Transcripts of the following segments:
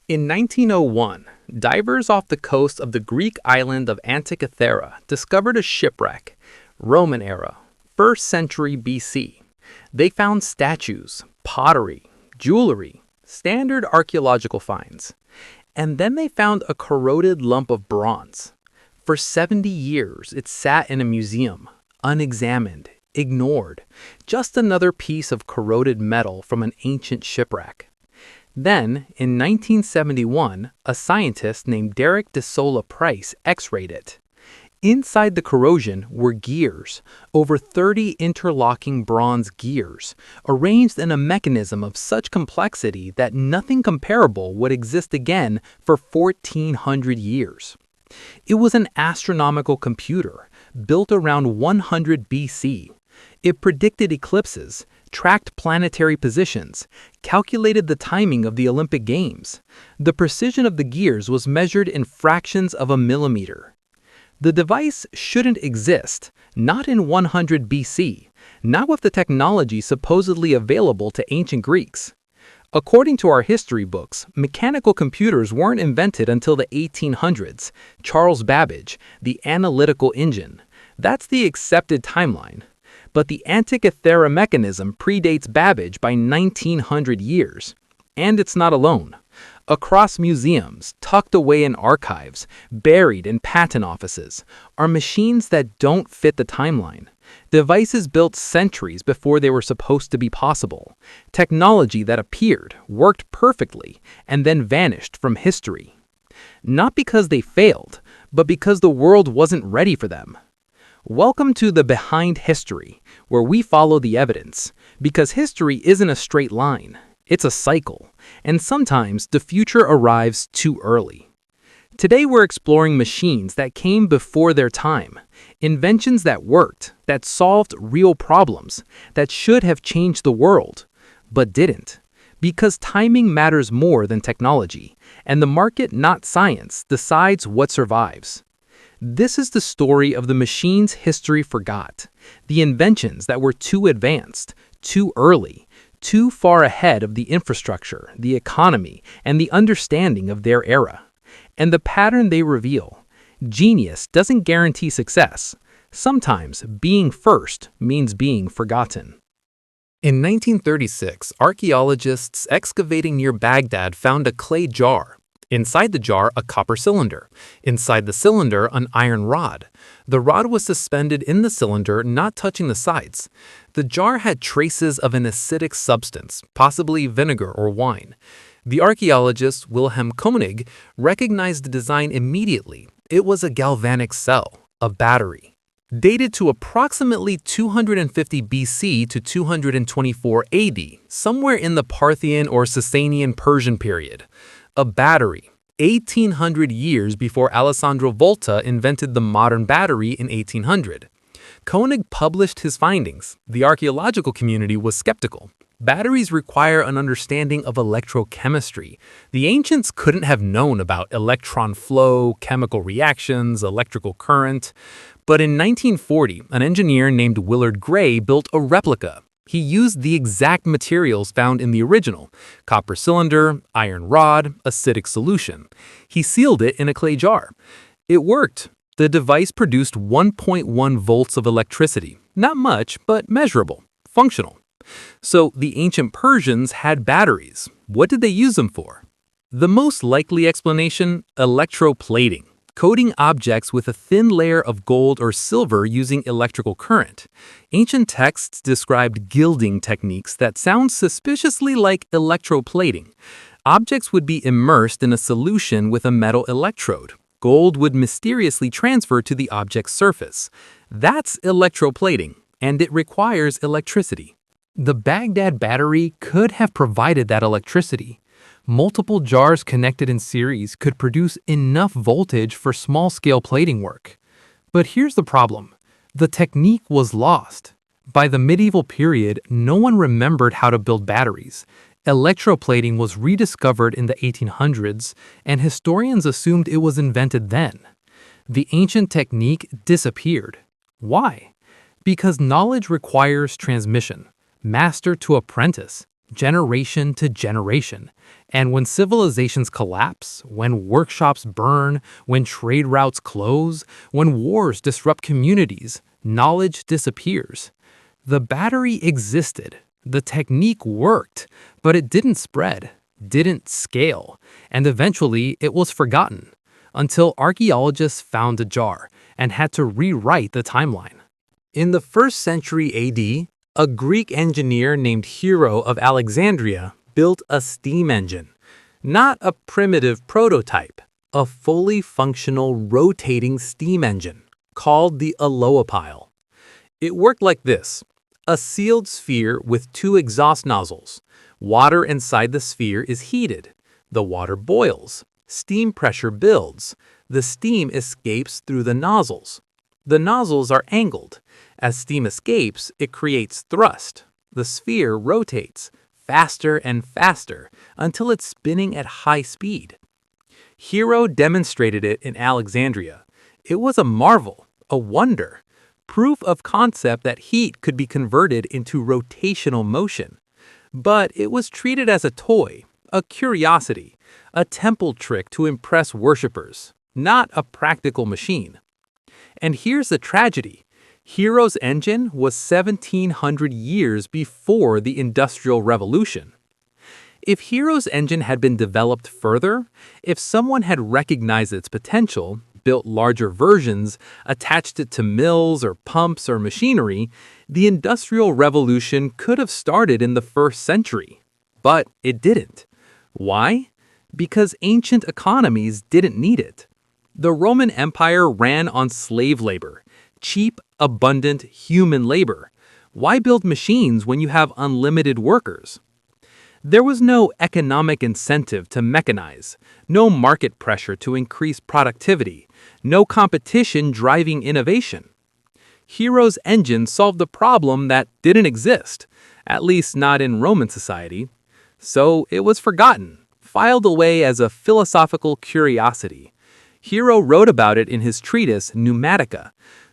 In 1901, divers off the coast of the Greek island of Antikythera discovered a shipwreck, Roman era, 1st century BC. They found statues, pottery, jewelry, standard archaeological finds. And then they found a corroded lump of bronze. For 70 years, it sat in a museum, unexamined, ignored, just another piece of corroded metal from an ancient shipwreck. Then, in 1971, a scientist named Derek de Sola Price X-rayed it. Inside the corrosion were gears, over 30 interlocking bronze gears, arranged in a mechanism of such complexity that nothing comparable would exist again for 1,400 years. It was an astronomical computer, built around 100 BC. It predicted eclipses, tracked planetary positions, calculated the timing of the Olympic Games. The precision of the gears was measured in fractions of a millimeter. The device shouldn't exist, not in 100 BC, not with the technology supposedly available to ancient Greeks. According to our history books, mechanical computers weren't invented until the 1800s. Charles Babbage, the analytical engine. That's the accepted timeline. But the Antikythera mechanism predates Babbage by 1900 years. And it's not alone. Across museums, tucked away in archives, buried in patent offices, are machines that don't fit the timeline. Devices built centuries before they were supposed to be possible. Technology that appeared, worked perfectly, and then vanished from history. Not because they failed, but because the world wasn't ready for them. Welcome to the Behind History, where we follow the evidence, because history isn't a straight line. It's a cycle, and sometimes the future arrives too early. Today we're exploring machines that came before their time, inventions that worked, that solved real problems, that should have changed the world, but didn't. Because timing matters more than technology, and the market, not science, decides what survives. This is the story of the machines history forgot, the inventions that were too advanced, too early, too far ahead of the infrastructure, the economy, and the understanding of their era. And the pattern they reveal. Genius doesn't guarantee success. Sometimes being first means being forgotten. In 1936, archaeologists excavating near Baghdad found a clay jar. Inside the jar, a copper cylinder. Inside the cylinder, an iron rod. The rod was suspended in the cylinder, not touching the sides. The jar had traces of an acidic substance, possibly vinegar or wine. The archaeologist Wilhelm Koenig recognized the design immediately. It was a galvanic cell, a battery. Dated to approximately 250 BC to 224 AD, somewhere in the Parthian or Sasanian Persian period. A battery, 1,800 years before Alessandro Volta invented the modern battery in 1800. Koenig published his findings. The archaeological community was skeptical. Batteries require an understanding of electrochemistry. The ancients couldn't have known about electron flow, chemical reactions, electrical current. But in 1940, an engineer named Willard Gray built a replica. He used the exact materials found in the original: copper cylinder, iron rod, acidic solution. He sealed it in a clay jar. It worked. The device produced 1.1 volts of electricity. Not much, but measurable, functional. So the ancient Persians had batteries. What did they use them for? The most likely explanation: electroplating. Coating objects with a thin layer of gold or silver using electrical current. Ancient texts described gilding techniques that sound suspiciously like electroplating. Objects would be immersed in a solution with a metal electrode. Gold would mysteriously transfer to the object's surface. That's electroplating, and it requires electricity. The Baghdad battery could have provided that electricity. Multiple jars connected in series could produce enough voltage for small-scale plating work. But here's the problem. The technique was lost. By the medieval period, no one remembered how to build batteries. Electroplating was rediscovered in the 1800s, and historians assumed it was invented then. The ancient technique disappeared. Why? Because knowledge requires transmission, master to apprentice. generation to generation. And when civilizations collapse, when workshops burn, when trade routes close, when wars disrupt communities, knowledge disappears. The battery existed, the technique worked, but it didn't spread, didn't scale, and eventually it was forgotten until archaeologists found a jar and had to rewrite the timeline. In the 1st century AD, a Greek engineer named Hero of Alexandria built a steam engine. Not a primitive prototype, a fully functional rotating steam engine called the Aloopile. It worked like this: a sealed sphere with 2 exhaust nozzles. Water inside the sphere is heated. The water boils. Steam pressure builds. The steam escapes through the nozzles. The nozzles are angled. As steam escapes, it creates thrust. The sphere rotates faster and faster until it's spinning at high speed. Hero demonstrated it in Alexandria. It was a marvel, a wonder, proof of concept that heat could be converted into rotational motion. But it was treated as a toy, a curiosity, a temple trick to impress worshippers, not a practical machine. And here's the tragedy. Hero's engine was 1,700 years before the Industrial Revolution. If Hero's engine had been developed further, if someone had recognized its potential, built larger versions, attached it to mills or pumps or machinery, the Industrial Revolution could have started in the 1st century. But it didn't. Why? Because ancient economies didn't need it. The Roman Empire ran on slave labor, cheap, abundant human labor. Why build machines when you have unlimited workers? There was no economic incentive to mechanize, no market pressure to increase productivity, no competition driving innovation. Hero's engine solved the problem that didn't exist, at least not in Roman society. So it was forgotten, filed away as a philosophical curiosity. Hero wrote about it in his treatise Pneumatica.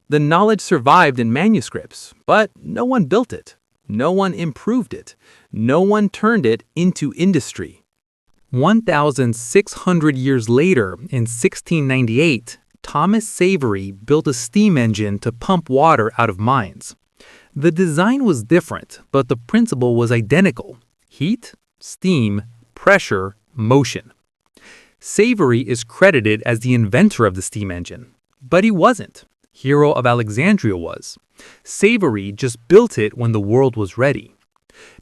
The knowledge survived in manuscripts, but no one built it. No one improved it. No one turned it into industry. 1,600 years later, in 1698, Thomas Savery built a steam engine to pump water out of mines. The design was different, but the principle was identical: heat, steam, pressure, motion. Savery is credited as the inventor of the steam engine, but he wasn't. Hero of Alexandria was. Savery just built it when the world was ready.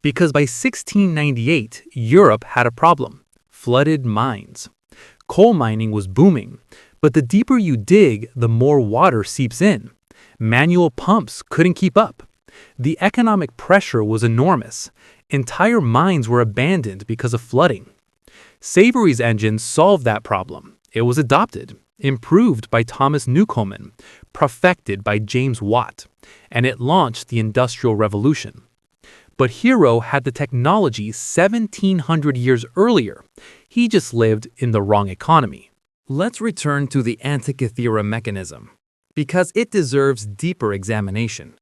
Because by 1698, Europe had a problem: flooded mines. Coal mining was booming, but the deeper you dig, the more water seeps in. Manual pumps couldn't keep up. The economic pressure was enormous. Entire mines were abandoned because of flooding. Savery's engine solved that problem. It was adopted, improved by Thomas Newcomen, perfected by James Watt, and it launched the Industrial Revolution. But Hero had the technology 1,700 years earlier. He just lived in the wrong economy. Let's return to the Antikythera mechanism, because it deserves deeper examination.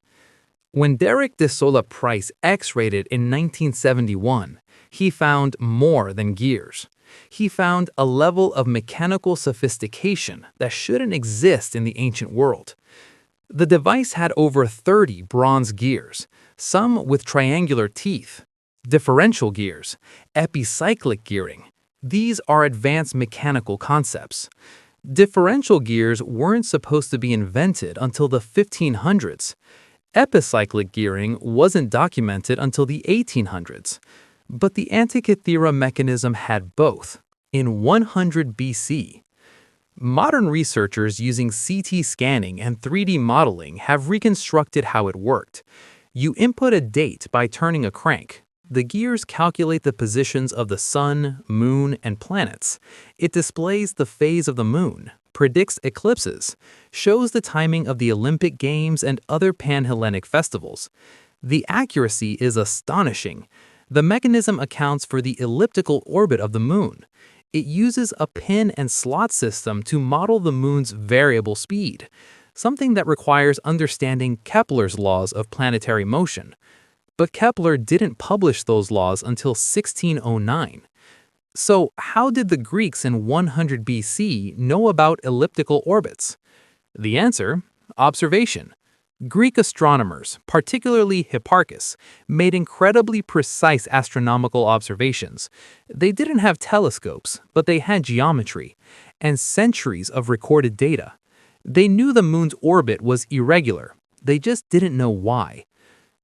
When Derek de Sola Price X-rated in 1971, he found more than gears. He found a level of mechanical sophistication that shouldn't exist in the ancient world. The device had over 30 bronze gears, some with triangular teeth, differential gears, epicyclic gearing. These are advanced mechanical concepts. Differential gears weren't supposed to be invented until the 1500s. Epicyclic gearing wasn't documented until the 1800s. But the Antikythera mechanism had both, in 100 BC. Modern researchers using CT scanning and 3D modeling have reconstructed how it worked. You input a date by turning a crank. The gears calculate the positions of the sun, moon, and planets. It displays the phase of the moon, predicts eclipses, shows the timing of the Olympic Games and other Pan-Hellenic festivals. The accuracy is astonishing. The mechanism accounts for the elliptical orbit of the moon. It uses a pin and slot system to model the moon's variable speed, something that requires understanding Kepler's laws of planetary motion. But Kepler didn't publish those laws until 1609. So, how did the Greeks in 100 BC know about elliptical orbits? The answer: observation. Greek astronomers, particularly Hipparchus, made incredibly precise astronomical observations. They didn't have telescopes, but they had geometry and centuries of recorded data. They knew the moon's orbit was irregular. They just didn't know why.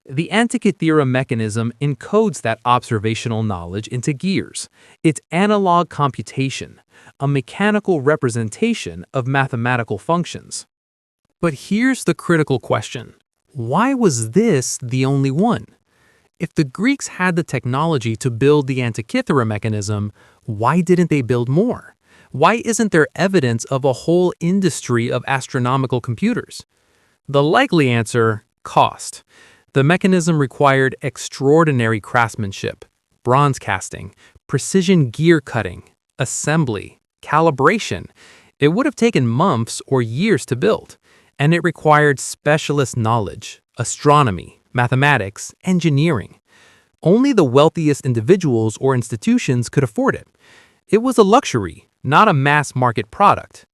The Antikythera mechanism encodes that observational knowledge into gears. It's analog computation, a mechanical representation of mathematical functions. But here's the critical question. Why was this the only one? If the Greeks had the technology to build the Antikythera mechanism, why didn't they build more? Why isn't there evidence of a whole industry of astronomical computers? The likely answer: cost. The mechanism required extraordinary craftsmanship, bronze casting, precision gear cutting, assembly, calibration. It would have taken months or years to build, and it required specialist knowledge, astronomy, mathematics, engineering. Only the wealthiest individuals or institutions could afford it. It was a luxury, not a mass market product.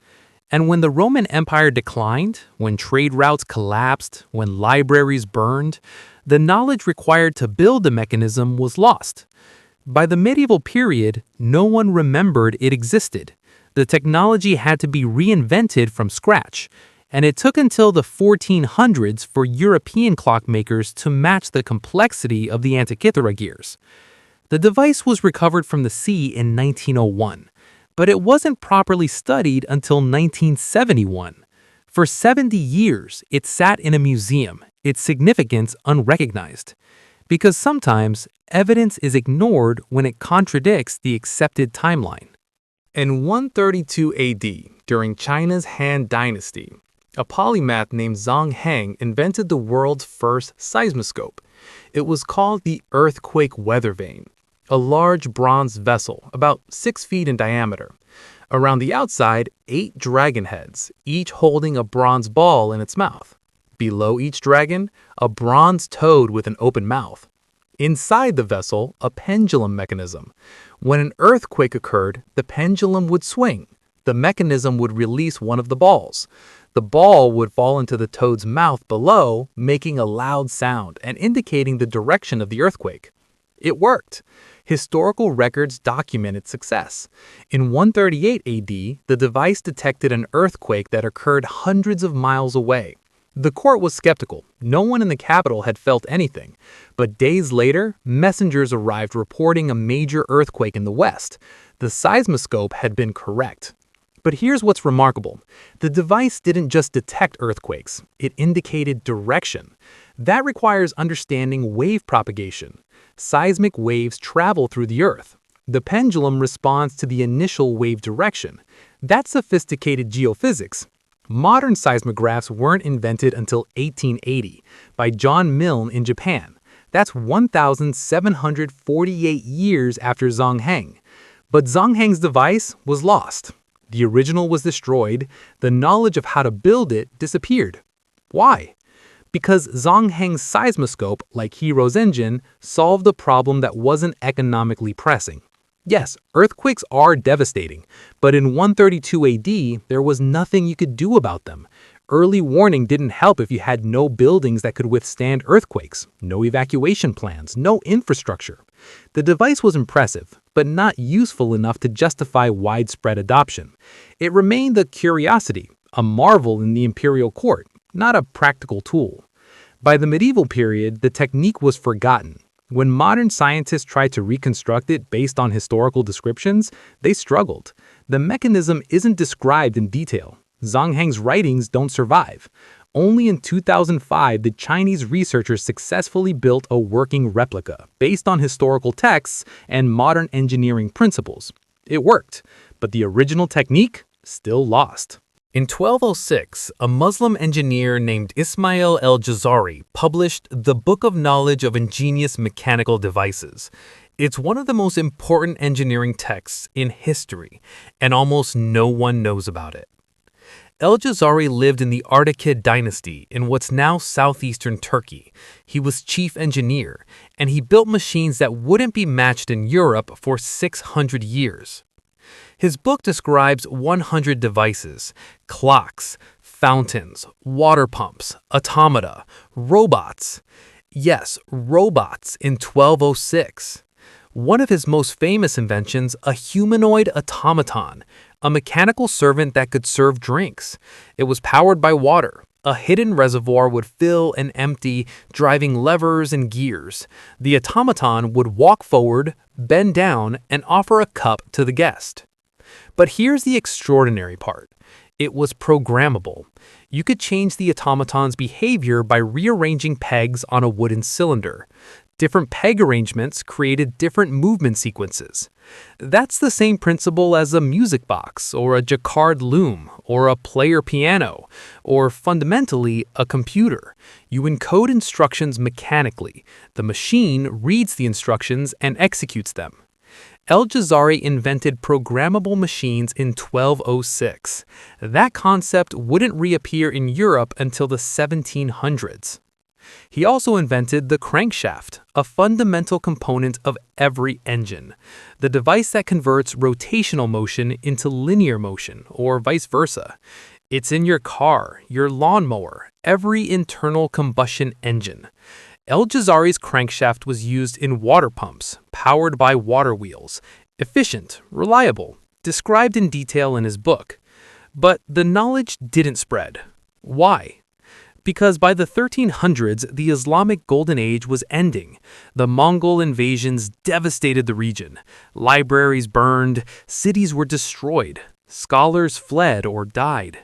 And when the Roman Empire declined, when trade routes collapsed, when libraries burned, the knowledge required to build the mechanism was lost. By the medieval period, no one remembered it existed. The technology had to be reinvented from scratch, and it took until the 1400s for European clockmakers to match the complexity of the Antikythera gears. The device was recovered from the sea in 1901. But it wasn't properly studied until 1971. For 70 years, it sat in a museum, its significance unrecognized. Because sometimes, evidence is ignored when it contradicts the accepted timeline. In 132 AD, during China's Han Dynasty, a polymath named Zhang Heng invented the world's first seismoscope. It was called the earthquake weather vane, a large bronze vessel about 6 feet in diameter. Around the outside, 8 dragon heads, each holding a bronze ball in its mouth. Below each dragon, a bronze toad with an open mouth. Inside the vessel, a pendulum mechanism. When an earthquake occurred, the pendulum would swing. The mechanism would release one of the balls. The ball would fall into the toad's mouth below, making a loud sound and indicating the direction of the earthquake. It worked. Historical records document its success. In 138 AD, the device detected an earthquake that occurred hundreds of miles away. The court was skeptical. No one in the capital had felt anything. But days later, messengers arrived reporting a major earthquake in the west. The seismoscope had been correct. But here's what's remarkable. The device didn't just detect earthquakes. It indicated direction. That requires understanding wave propagation. Seismic waves travel through the Earth. The pendulum responds to the initial wave direction. That's sophisticated geophysics. Modern seismographs weren't invented until 1880 by John Milne in Japan. That's 1,748 years after Zhang Heng. But Zhang Heng's device was lost. The original was destroyed. The knowledge of how to build it disappeared. Why? Because Zhang Heng's seismoscope, like Hero's engine, solved a problem that wasn't economically pressing. Yes, earthquakes are devastating, but in 132 AD, there was nothing you could do about them. Early warning didn't help if you had no buildings that could withstand earthquakes, no evacuation plans, no infrastructure. The device was impressive, but not useful enough to justify widespread adoption. It remained a curiosity, a marvel in the imperial court, not a practical tool. By the medieval period, the technique was forgotten. When modern scientists tried to reconstruct it based on historical descriptions, they struggled. The mechanism isn't described in detail. Zhang Heng's writings don't survive. Only in 2005 did Chinese researchers successfully build a working replica based on historical texts and modern engineering principles. It worked, but the original technique still lost. In 1206, a Muslim engineer named Ismail el-Jazari published The Book of Knowledge of Ingenious Mechanical Devices. It's one of the most important engineering texts in history, and almost no one knows about it. El-Jazari lived in the Artukid dynasty in what's now southeastern Turkey. He was chief engineer, and he built machines that wouldn't be matched in Europe for 600 years. His book describes 100 devices: clocks, fountains, water pumps, automata, robots. Yes, robots in 1206. One of his most famous inventions, a humanoid automaton, a mechanical servant that could serve drinks. It was powered by water. A hidden reservoir would fill and empty, driving levers and gears. The automaton would walk forward, bend down, and offer a cup to the guest. But here's the extraordinary part. It was programmable. You could change the automaton's behavior by rearranging pegs on a wooden cylinder. Different peg arrangements created different movement sequences. That's the same principle as a music box, or a Jacquard loom, or a player piano, or fundamentally a computer. You encode instructions mechanically. The machine reads the instructions and executes them. El-Jazari invented programmable machines in 1206. That concept wouldn't reappear in Europe until the 1700s. He also invented the crankshaft, a fundamental component of every engine, the device that converts rotational motion into linear motion, or vice versa. It's in your car, your lawnmower, every internal combustion engine. El-Jazari's crankshaft was used in water pumps, powered by water wheels, efficient, reliable, described in detail in his book. But the knowledge didn't spread. Why? Because by the 1300s, the Islamic Golden Age was ending. The Mongol invasions devastated the region. Libraries burned, cities were destroyed, scholars fled or died.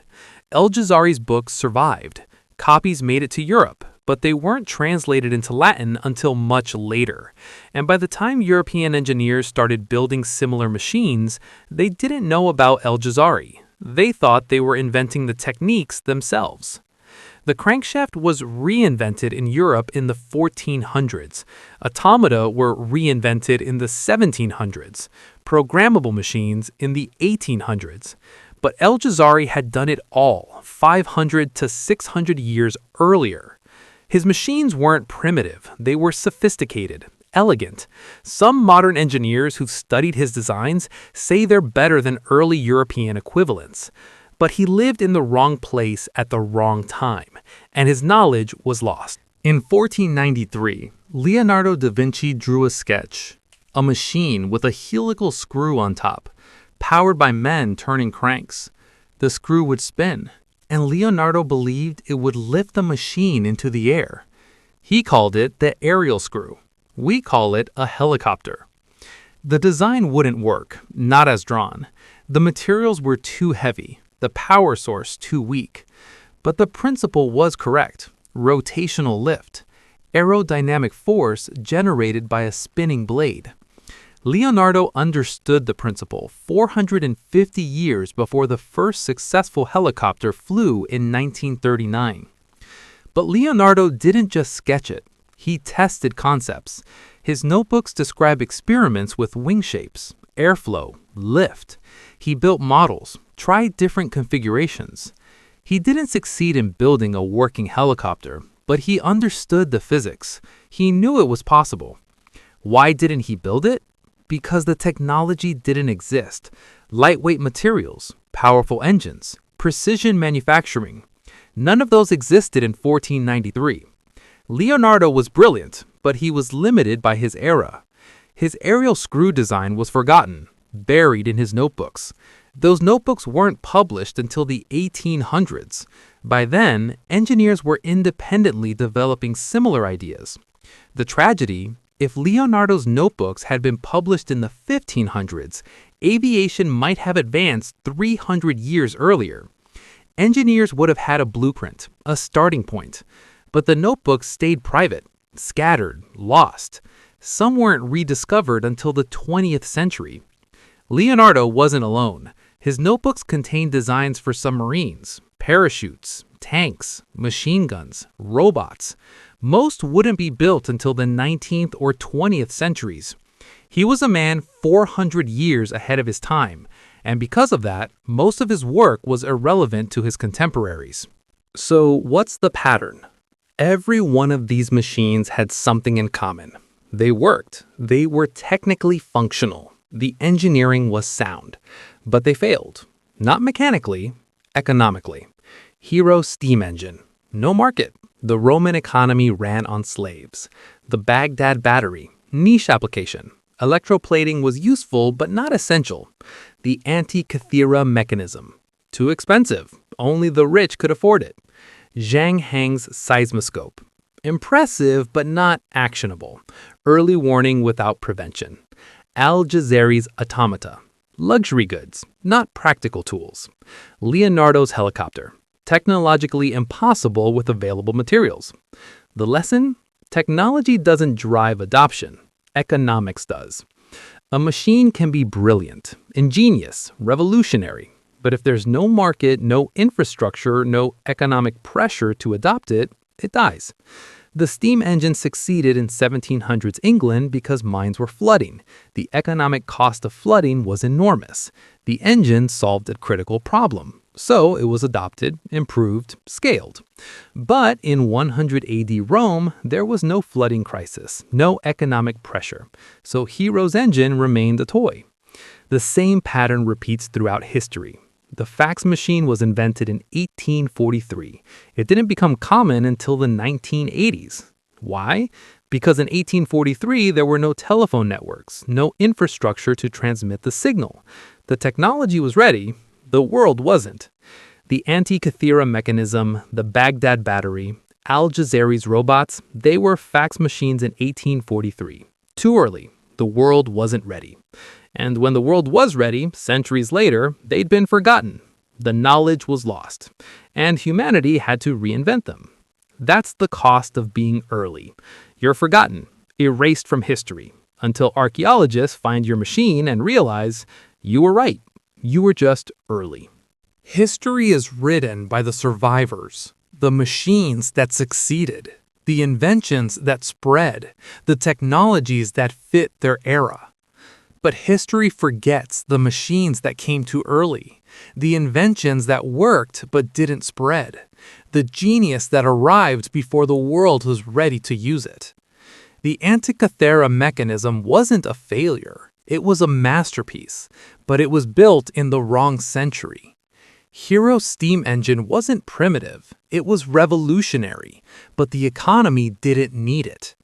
El-Jazari's books survived. Copies made it to Europe, but they weren't translated into Latin until much later. And by the time European engineers started building similar machines, they didn't know about El-Jazari. They thought they were inventing the techniques themselves. The crankshaft was reinvented in Europe in the 1400s. Automata were reinvented in the 1700s. Programmable machines in the 1800s. But El-Jazari had done it all 500 to 600 years earlier. His machines weren't primitive, they were sophisticated, elegant. Some modern engineers who've studied his designs say they're better than early European equivalents. But he lived in the wrong place at the wrong time, and his knowledge was lost. In 1493, Leonardo da Vinci drew a sketch, a machine with a helical screw on top, powered by men turning cranks. The screw would spin, and Leonardo believed it would lift the machine into the air. He called it the aerial screw. We call it a helicopter. The design wouldn't work, not as drawn. The materials were too heavy, the power source too weak. But the principle was correct: rotational lift, aerodynamic force generated by a spinning blade. Leonardo understood the principle 450 years before the first successful helicopter flew in 1939. But Leonardo didn't just sketch it. He tested concepts. His notebooks describe experiments with wing shapes, airflow, lift. He built models, tried different configurations. He didn't succeed in building a working helicopter, but he understood the physics. He knew it was possible. Why didn't he build it? Because the technology didn't exist. Lightweight materials, powerful engines, precision manufacturing. None of those existed in 1493. Leonardo was brilliant, but he was limited by his era. His aerial screw design was forgotten, buried in his notebooks. Those notebooks weren't published until the 1800s. By then, engineers were independently developing similar ideas. The tragedy: if Leonardo's notebooks had been published in the 1500s, aviation might have advanced 300 years earlier. Engineers would have had a blueprint, a starting point. But the notebooks stayed private, scattered, lost. Some weren't rediscovered until the 20th century. Leonardo wasn't alone. His notebooks contained designs for submarines, parachutes, tanks, machine guns, robots. Most wouldn't be built until the 19th or 20th centuries. He was a man 400 years ahead of his time, and because of that, most of his work was irrelevant to his contemporaries. So, what's the pattern? Every one of these machines had something in common. They worked. They were technically functional. The engineering was sound. But they failed. Not mechanically, economically. Hero steam engine. No market. The Roman economy ran on slaves. The Baghdad battery. Niche application. Electroplating was useful but not essential. The Antikythera mechanism. Too expensive. Only the rich could afford it. Zhang Heng's seismoscope. Impressive but not actionable. Early warning without prevention. Al-Jazari's automata. Luxury goods, not practical tools. Leonardo's helicopter. Technologically impossible with available materials. The lesson? Technology doesn't drive adoption. Economics does. A machine can be brilliant, ingenious, revolutionary, but if there's no market, no infrastructure, no economic pressure to adopt it, it dies. The steam engine succeeded in 1700s England because mines were flooding. The economic cost of flooding was enormous. The engine solved a critical problem, so it was adopted, improved, scaled. But in 100 AD Rome, there was no flooding crisis, no economic pressure, so Hero's engine remained a toy. The same pattern repeats throughout history. The fax machine was invented in 1843. It didn't become common until the 1980s. Why? Because in 1843, there were no telephone networks, no infrastructure to transmit the signal. The technology was ready, the world wasn't. The Antikythera mechanism, the Baghdad battery, Al-Jazari's robots, they were fax machines in 1843. Too early. The world wasn't ready. And when the world was ready, centuries later, they'd been forgotten. The knowledge was lost, and humanity had to reinvent them. That's the cost of being early. You're forgotten, erased from history, until archaeologists find your machine and realize you were right. You were just early. History is written by the survivors, the machines that succeeded, the inventions that spread, the technologies that fit their era. But history forgets the machines that came too early, the inventions that worked but didn't spread, the genius that arrived before the world was ready to use it. The Antikythera mechanism wasn't a failure. It was a masterpiece, but it was built in the wrong century. Hero's steam engine wasn't primitive. It was revolutionary, but the economy didn't need it.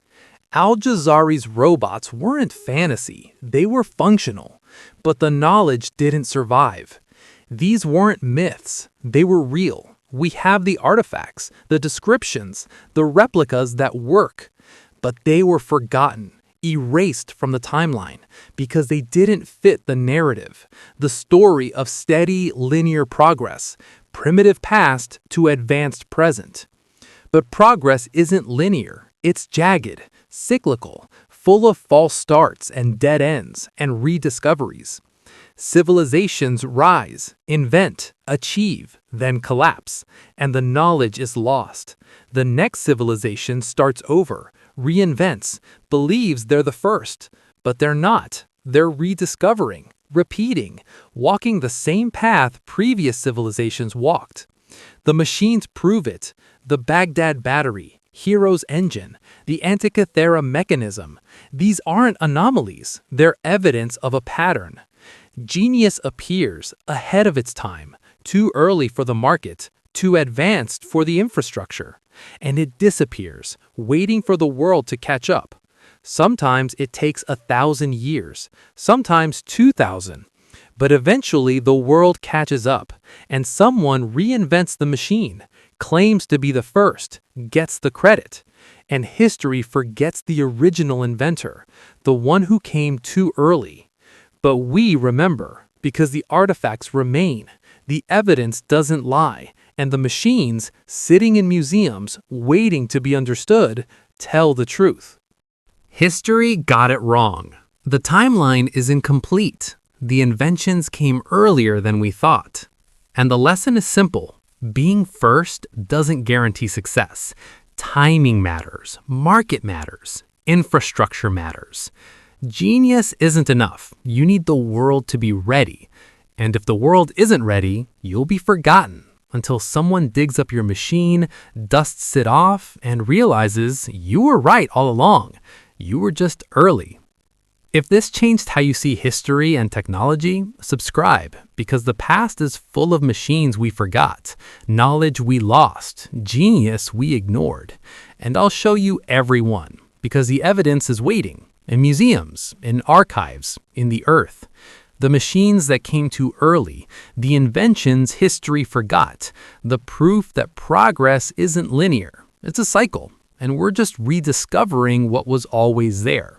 Al-Jazari's robots weren't fantasy, they were functional, but the knowledge didn't survive. These weren't myths, they were real. We have the artifacts, the descriptions, the replicas that work, but they were forgotten, erased from the timeline, because they didn't fit the narrative, the story of steady, linear progress, primitive past to advanced present. But progress isn't linear, it's jagged, cyclical, full of false starts and dead ends and rediscoveries. Civilizations rise, invent, achieve, then collapse, and the knowledge is lost. The next civilization starts over, reinvents, believes they're the first, but they're not. They're rediscovering, repeating, walking the same path previous civilizations walked. The machines prove it. The Baghdad battery, Hero's engine, the Antikythera mechanism. These aren't anomalies, they're evidence of a pattern. Genius appears ahead of its time, too early for the market, too advanced for the infrastructure, and it disappears, waiting for the world to catch up. Sometimes it takes 1,000 years, sometimes 2,000. But eventually the world catches up, and someone reinvents the machine, claims to be the first, gets the credit. And history forgets the original inventor, the one who came too early. But we remember, because the artifacts remain, the evidence doesn't lie, and the machines, sitting in museums, waiting to be understood, tell the truth. History got it wrong. The timeline is incomplete. The inventions came earlier than we thought. And the lesson is simple. Being first doesn't guarantee success. Timing matters, market matters, infrastructure matters. Genius isn't enough. You need the world to be ready. And if the world isn't ready, you'll be forgotten until someone digs up your machine, dusts it off, and realizes you were right all along. You were just early. If this changed how you see history and technology, subscribe, because the past is full of machines we forgot, knowledge we lost, genius we ignored. And I'll show you every one, because the evidence is waiting in museums, in archives, in the earth. The machines that came too early, the inventions history forgot, the proof that progress isn't linear. It's a cycle, and we're just rediscovering what was always there.